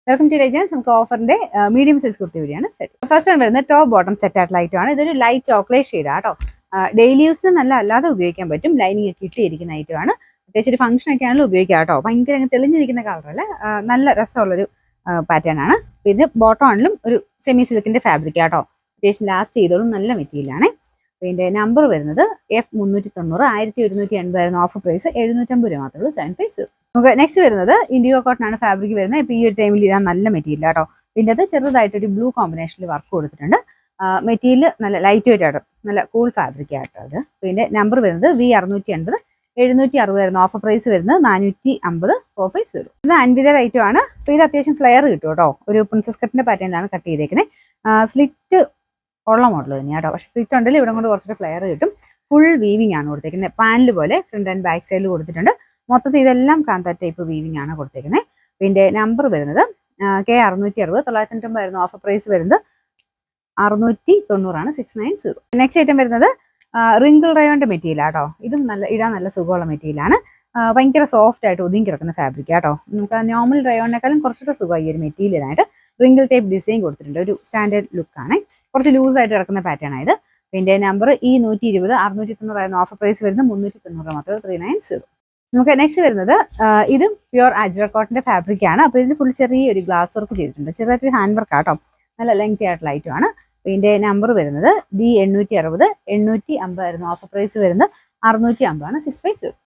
Welcome to രജൻസ്. നമുക്ക് ഓഫറിന്റെ medium size kurti വഴിയാണ് set. First one വരുന്നത് ടോപ്പ് ബോട്ടം സെറ്റ് ആയിട്ടുള്ള ഐറ്റം ആണ്. ഇതൊരു ലൈറ്റ് ചോക്ലേറ്റ് ഷെയ്ഡാണ് കേട്ടോ. ഡെയിലി യൂസിന് നല്ല അല്ലാതെ ഉപയോഗിക്കാൻ പറ്റും. ലൈനിങ് ഒക്കെ ഇട്ടിരിക്കുന്ന ഐറ്റം ആണ്. അത്യാവശ്യം ഒരു ഫംഗ്ഷൻ ഒക്കെ ആണെങ്കിലും ഉപയോഗിക്കാം കേട്ടോ. ഭയങ്കര തെളിഞ്ഞിരിക്കുന്ന കളറല്ല, നല്ല രസമുള്ളൊരു പാറ്റേൺ ആണ്. ഇത് ബോട്ടം ആണെങ്കിലും ഒരു സെമി സിൽക്കിന്റെ ഫാബ്രിക് കേട്ടോ. അത്യാവശ്യം ലാസ്റ്റ് ചെയ്തോളും, നല്ല മെറ്റീരിയൽ ആണ്. ഇതിന്റെ നമ്പർ വരുന്നത് F390, 1180 ഓഫർ പ്രൈസ് 750 രൂപ മാത്രമേ ഉള്ളൂ. 750. നമുക്ക് നെക്സ്റ്റ് വരുന്നത് ഇൻഡിഗോ കോട്ടൺ ആണ് ഫാബ്രിക് വരുന്നത്. ഇപ്പോൾ ഈ ഒരു ടൈമിൽ ഇടാൻ നല്ല മെറ്റീരിയൽ കേട്ടോ. ഇതിൻ്റെ അത് ചെറുതായിട്ടൊരു ബ്ലൂ കോമ്പിനേഷനിൽ വർക്ക് കൊടുത്തിട്ടുണ്ട്. മെറ്റീരിയൽ നല്ല ലൈറ്റ് വെയിറ്റ് ആട്ടോ, നല്ല കൂൾ ഫാബ്രിക് ആട്ടോ അത്. ഇതിന്റെ നമ്പർ വരുന്നത് V680, 760 ഓഫർ പ്രൈസ് വരുന്നത് 450 450. ഇത് 50 ഐറ്റം ആണ്. അപ്പോൾ ഇത് അത്യാവശ്യം ഫ്ലെയർ കിട്ടും കേട്ടോ. ഒരു പ്രിൻസസ് കട്ടിന്റെ പാറ്റേണിലാണ് കട്ട് ചെയ്തേക്കുന്നത്. സ്ലിറ്റ് ഉള്ള മോഡൽ തന്നെയാണ് കേട്ടോ. പക്ഷേ സ്ലിറ്റ് ഉണ്ടെങ്കിൽ ഇവിടെ കൊണ്ട് കുറച്ചൊരു ഫ്ലെയർ കിട്ടും. ഫുൾ വീവിംഗ് ആണ് കൊടുത്തേക്കുന്നത്. പാനൽ പോലെ ഫ്രണ്ട് ആൻഡ് ബാക്ക് സൈഡിൽ കൊടുത്തിട്ടുണ്ട്. മൊത്തത്തിൽ ഇതെല്ലാം കാന്ത ടൈപ്പ് വീവിംഗ് ആണ് കൊടുത്തേക്കുന്നത്. ഇതിന്റെ നമ്പർ വരുന്നത് K660, 990 ഓഫർ പ്രൈസ് വരുന്നത് 690 ആണ്. 690. നെക്സ്റ്റ് ഐറ്റം വരുന്നത് റിങ്കിൾ റയോന്റെ മെറ്റീരിയൽ ആട്ടോ. ഇതും ഇടാൻ നല്ല സുഖമുള്ള മെറ്റീരിയൽ ആണ്. ഭയങ്കര സോഫ്റ്റ് ആയിട്ട് ഒതുങ്ങി കിടക്കുന്ന ഫാബ്രിക് ആട്ടോ. നമുക്ക് നോർമൽ റയോണിനേക്കാളും കുറച്ചുകൂടെ സുഖമായി ഈ ഒരു മെറ്റീരിയലായിട്ട് റിങ്കിൾ ടൈപ്പ് ഡിസൈൻ കൊടുത്തിട്ടുണ്ട്. ഒരു സ്റ്റാൻഡേർഡ് ലുക്ക് ആണ്. കുറച്ച് ലൂസ് ആയിട്ട് കിടക്കുന്ന പാറ്റേൺ ആയത്. ഇതിന്റെ നമ്പർ E120, 690 ഓഫർ പ്രൈസ് വരുന്നത് 390 മാത്രമേ 390. നമുക്ക് നെക്സ്റ്റ് വരുന്നത് ഇതും പ്യുവർ അജ്രക്കോട്ടിന്റെ ഫാബ്രിക് ആണ്. അപ്പോൾ ഇതിന് ഫുൾ ചെറിയൊരു ഗ്ലാസ് വർക്ക് ചെയ്തിട്ടുണ്ട്. ചെറുതായിട്ട് ഹാൻഡ് വർക്ക് ആട്ടോ. നല്ല ലെങ്തി ആയിട്ടുള്ള ഐറ്റം ആണ്. ഇതിന്റെ നമ്പർ വരുന്നത് D860, 850 ഓഫർ പ്രൈസ് വരുന്നത് 650 ആണ്. 650.